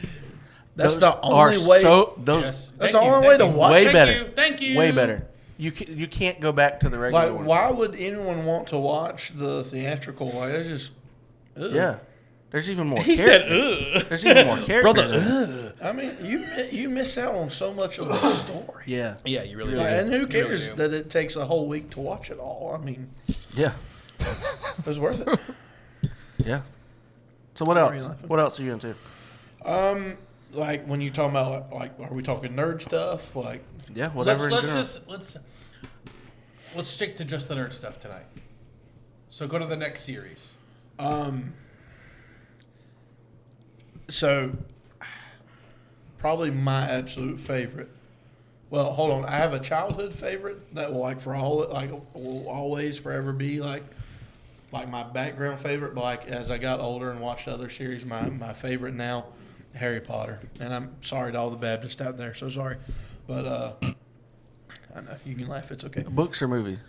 that's Those the are only way. Those That's the only way to watch. way it. better. Thank you. Way better. You can't go back to the regular one. Why would anyone want to watch the theatrical? It's just. Ugh. Yeah. There's even more. He characters. said, "Ugh." There's even more characters. in it. I mean, you miss out on so much of the story. Yeah. Yeah, you really Really do. And who You really cares do. that it takes a whole week to watch it all? I mean, Yeah. it was worth it. Yeah. So what Why are you else? laughing? What else are you into? Like when you talking about are we talking nerd stuff? Yeah, whatever. in general. Let's stick to just the nerd stuff tonight. So go to the next series. So probably my absolute favorite Well, hold on. I have a childhood favorite that will will always forever be like my background favorite. But like as I got older and watched other series, my favorite now, Harry Potter. And I'm sorry to all the Baptists out there. So sorry, but I know you can laugh. It's okay. Books or movies?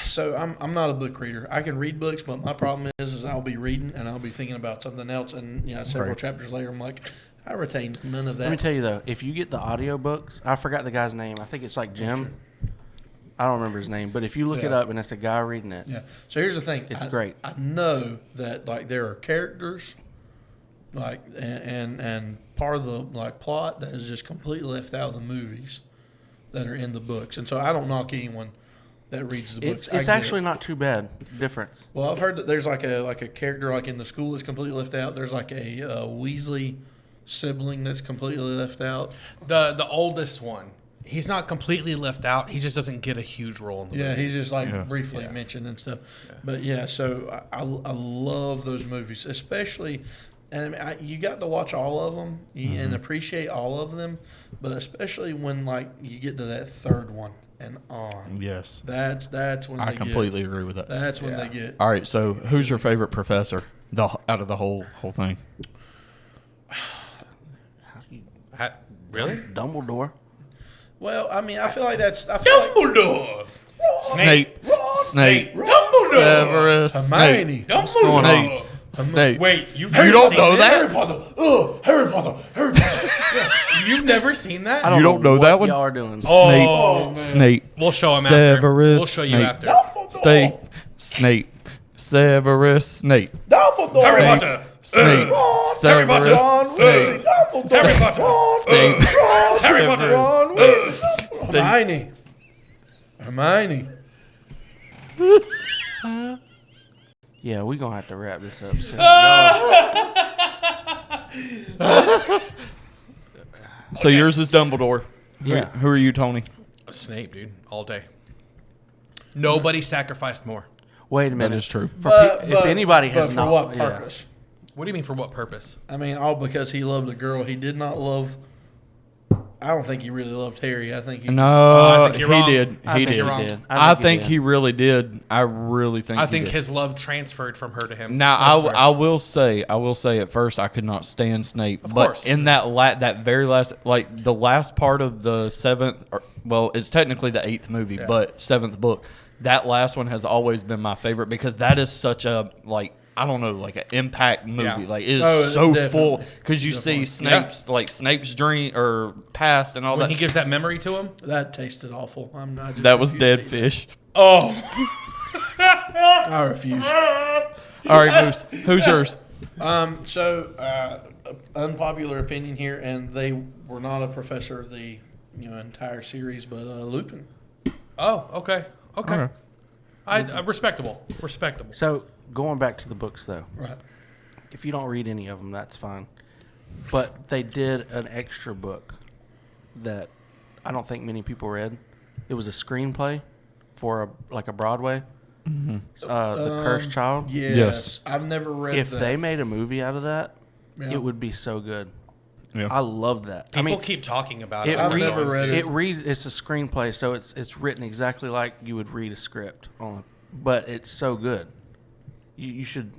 So I'm not a book reader. I can read books, but my problem is I'll be reading and I'll be thinking about something else, and several chapters later I'm like, I retained none of that. Let me tell you though, if you get the audiobooks, I forgot the guy's name. I think it's like Jim. I don't remember his name, but if you look it up and it's a guy reading it, Yeah. So here's the thing. it's great. I know that like there are characters, like and part of the like plot that is just completely left out of the movies that are in the books, and so I don't knock anyone that reads the books. It's actually not too bad difference. Well, I've heard that there's like a character like in the school that's completely left out. There's like a Weasley sibling that's completely left out. The oldest one. He's not completely left out. He just doesn't get a huge role in the Yeah, movies. he's just like briefly mentioned and stuff. Yeah. But yeah, so I love those movies, especially, and you got to watch all of them and appreciate all of them, but especially when like you get to that third one and on. Yes. That's when I they completely agree with that. That's when they get. All right, so who's your favorite professor out of the whole thing? Really? Dumbledore. Well, I mean, I feel like that's Dumbledore. Snape. Dumbledore. Severus. Hermione. Snape. What's going on? Snape. Wait, You don't know that? Harry Potter. Oh, Harry Potter. Harry Potter. You've never seen that? I don't You don't know what that one? y'all are doing. Snape. Oh, Snape. We'll show him Severus. after. We'll show you Snape. after. Snape. Snape. Severus. Snape. Dumbledore. Harry Snape. Potter. Snape. Harry Potter. Severus. Snape. Harry Potter. Snape. Harry Potter. Hermione. Yeah, we're going to have to wrap this up soon. So yours is Dumbledore. Yeah. Who are you, Tony? Snape, dude, all day. Nobody sacrificed more. Wait a minute. That is true. If anybody has but not, for what yeah. purpose? What do you mean for what purpose? I mean, all because he loved a girl. He did not love. I don't think he really loved Harry. I think he. No, I think you're he wrong. did. I He think did. you're wrong. did. I think did. he really did. I really think. I he think did. his love transferred from her to him. Now That's fair. I will say at first I could not stand Snape, Of but course. in that very last, like the last part of the seventh, well, it's technically the eighth movie, but seventh book. That last one has always been my favorite because that is such a I don't know, like an impact movie. Yeah. Like it is Oh, so definitely. full because you see Definitely. Snape's dream or past and all when that. he gives that memory to him. That tasted awful. I'm not. Just That was refuse dead to eat fish. Oh, that. I refuse. All right, Moose, who's yours? So, unpopular opinion here, and they were not a professor of the entire series, but Lupin. oh, okay. Okay. Respectable. So going back to the books, though, Right. if you don't read any of them, that's fine. But they did an extra book that I don't think many people read. It was a screenplay for a Broadway. The Cursed Child. Yes. I've never read If that. they made a movie out of that, Yeah. it would be so good. Yeah. I love that. People keep talking about it. It I've read- never read it. It reads. It's a screenplay, so it's written exactly like you would read a script on. But it's so good. You should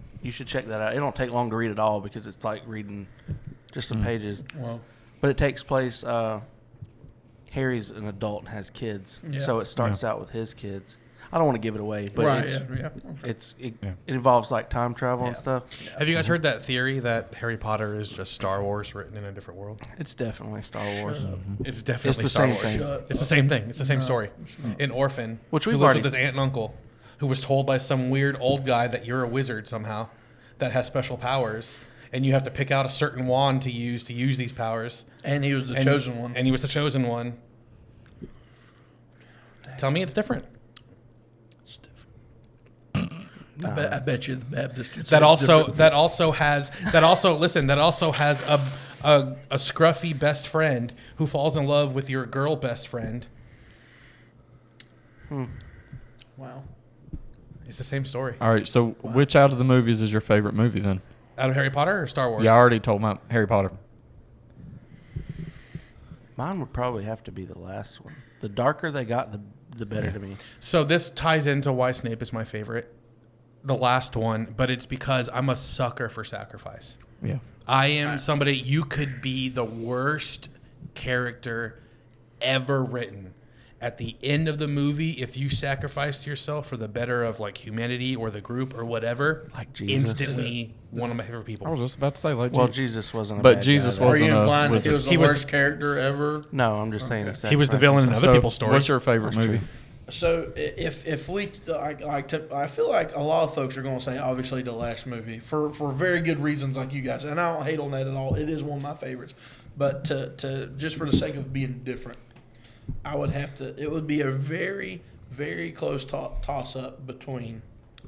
check that out. It don't take long to read it all because it's like reading just some pages. Well, But it takes place. Harry's an adult and has kids, Yeah. so it starts out with his kids. I don't want to give it away, but right. it's, Yeah. Okay. it involves like time travel and stuff. Have you guys heard that theory that Harry Potter is just Star Wars written in a different world? It's definitely Star Wars. It's definitely the Star same Wars. thing. It's the same thing. It's the same story. An orphan Which who we've lives already- with his aunt and uncle, who was told by some weird old guy that you're a wizard somehow, that has special powers, and you have to pick out a certain wand to use these powers. And he was the And- chosen one. And he was the chosen one. Tell me it's different. I bet you the Baptist would say That it's also different. that also has a scruffy best friend who falls in love with your girl best friend. Wow. It's the same story. All right, so which out of the movies is your favorite movie then? Out of Harry Potter or Star Wars? Yeah, I already told my Harry Potter. Mine would probably have to be the last one. The darker they got, the better to me. So this ties into why Snape is my favorite, the last one, but it's because I'm a sucker for sacrifice. Yeah. I am somebody, you could be the worst character ever written. At the end of the movie, if you sacrificed yourself for the better of like humanity or the group or whatever, Like Jesus. instantly one of my favorite people. I was just about to say, like, Well, Jesus wasn't a but bad Jesus guy, though. Are wasn't you a implying that he wizard. was the He was- worst character ever? No, I'm just saying. He was the villain in other So, people's stories. what's your favorite movie? So if we I feel like a lot of folks are going to say obviously the last movie for very good reasons like you guys, and I don't hate on that at all. It is one of my favorites, but to just for the sake of being different, I would have to. It would be a very very close toss up between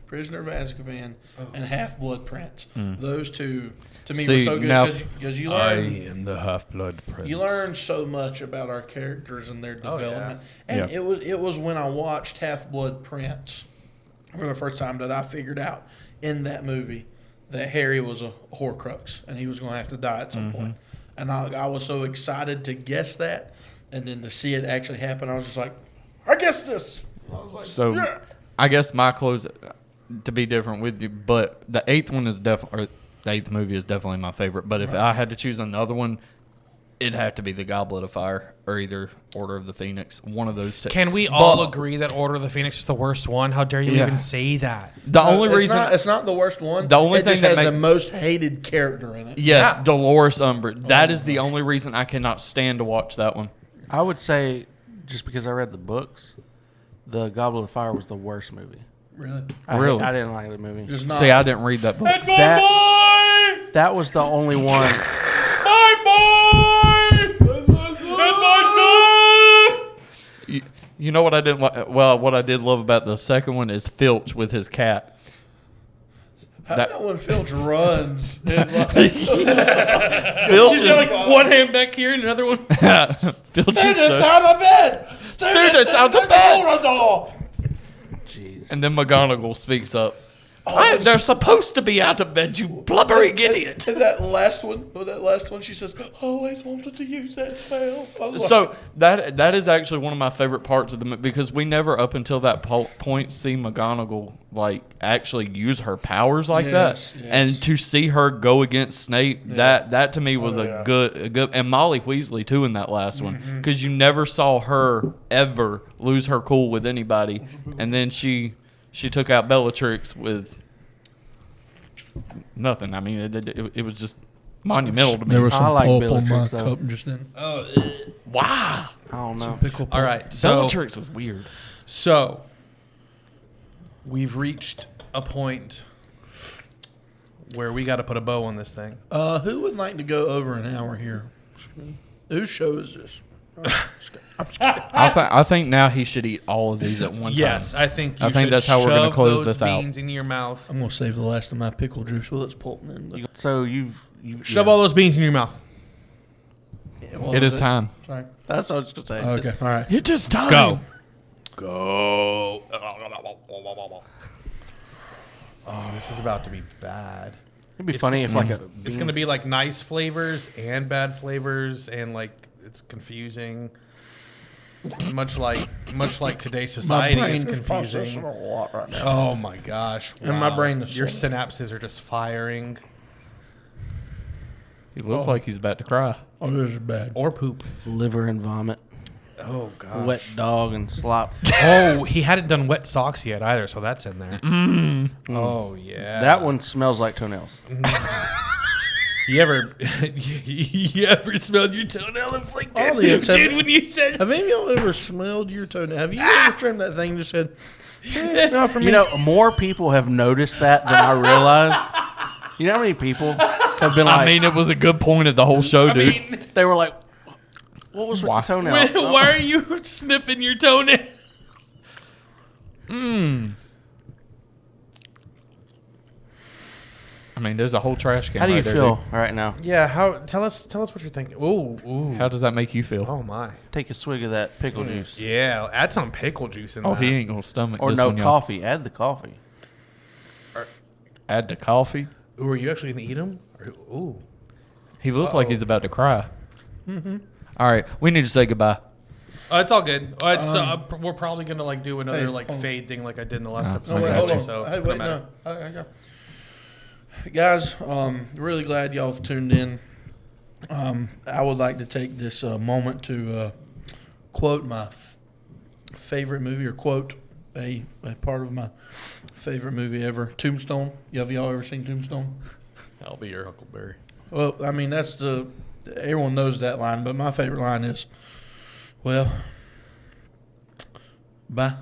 Prisoner of Azkaban and Half-Blood Prince. Those two to me were See, so good now- because you learn. am the Half-Blood Prince. You learn so much about our characters and their development, and Yeah. it was when I watched Half-Blood Prince for the first time that I figured out in that movie that Harry was a Horcrux and he was going to have to die at some point. And I was so excited to guess that, and then to see it actually happen, I was just like, I guessed this. I was like, So, yeah. I guess my close to be different with you, but the eighth one is definitely, the eighth movie is definitely my favorite. But if I had to choose another one, it'd have to be the Goblet of Fire or either Order of the Phoenix. One of those two. Can we all But agree that Order of the Phoenix is the worst one? How dare you Yeah. even say that? The No, only reason, it's not the worst one. The only it thing just that has the make- most hated character in it. yes, Yeah. Dolores Umbridge. That is the only reason I cannot stand to watch that one. I would say, just because I read the books, the Goblet of Fire was the worst movie. Really, Really? I didn't like the movie. just not. See, I didn't read that book. That was the only one. You know what I didn't like? Well, what I did love about the second one is Filch with his cat. How that- about when Filch runs? Filch He's is got like one hand back here and another one. Filch is so, out of bed! Students out of bed! Jeez. And then McGonagall speaks up. Oh, They're supposed to be out of bed, you blubbery idiot. And that last one, she says, "I always wanted to use that spell." I was like, So that is actually one of my favorite parts of the movie because we never up until that point see McGonagall like actually use her powers like Yes, that, yes. and to see her go against Snape, that to me was a good and Molly Weasley too in that last one because you never saw her ever lose her cool with anybody, and then she took out Bellatrix with nothing. I mean, it was just monumental to me. There was I some like pulp on my Bellatrix, though. cup just then. Wow. I don't know. All right, so Bellatrix was weird. So, we've reached a point where we got to put a bow on this thing. Who would like to go over an hour here? Whose show is this? I think now he should eat all of these at one Yes, time. I think you I think should that's how we're gonna shove close those this out. beans into your mouth. I'm gonna save the last of my pickle juice while it's pulping in. So you've Shove all those beans in your mouth. It is time. Sorry. That's what I was gonna say. Okay. All right. It is time. Go. Go. Oh, this is about to be bad. It'd be funny if like It's going to be like nice flavors and bad flavors, and like it's confusing. Much like today's society is confusing. a lot right now. Oh my gosh! And my wow. brain is your slow. synapses are just firing. He looks like he's about to cry. Oh, this is bad. Or poop. liver and vomit, Oh god. wet dog and slop. Oh, he hadn't done wet socks yet either, so that's in there. Oh yeah. That one smells like toenails. You ever you ever smelled your toenail and flicked All the it? except- Dude, when you said Have any of y'all ever smelled your toenail? Have you ever trimmed that thing and just said, not for me? You know, more people have noticed that than I realized. You know how many people have been like, I mean, it was a good point of the whole show, dude. they were like, what was with Why? the toenail? why are you sniffing your toenail? I mean, there's a whole trash can. How do you right there, feel dude. right now? Yeah, tell us what you're thinking. Ooh. How does that make you feel? Oh my. Take a swig of that pickle juice. Yeah, add some pickle juice in Oh, that. he ain't gonna stomach Or this no one, y'all. coffee. Add the coffee. Add the coffee. Ooh, are you actually gonna eat them? Ooh. He looks like he's about to cry. All right, we need to say goodbye. It's all good. We're probably gonna like do another fade thing like I did in the last episode. No, wait, I hold got on. you. So Hey, wait, no. I got. Guys, really glad y'all have tuned in. I would like to take this moment to quote my favorite movie, or quote a part of my favorite movie ever, Tombstone. Have y'all ever seen Tombstone? I'll be your Huckleberry. Well, I mean, everyone knows that line, but my favorite line is, well, bye.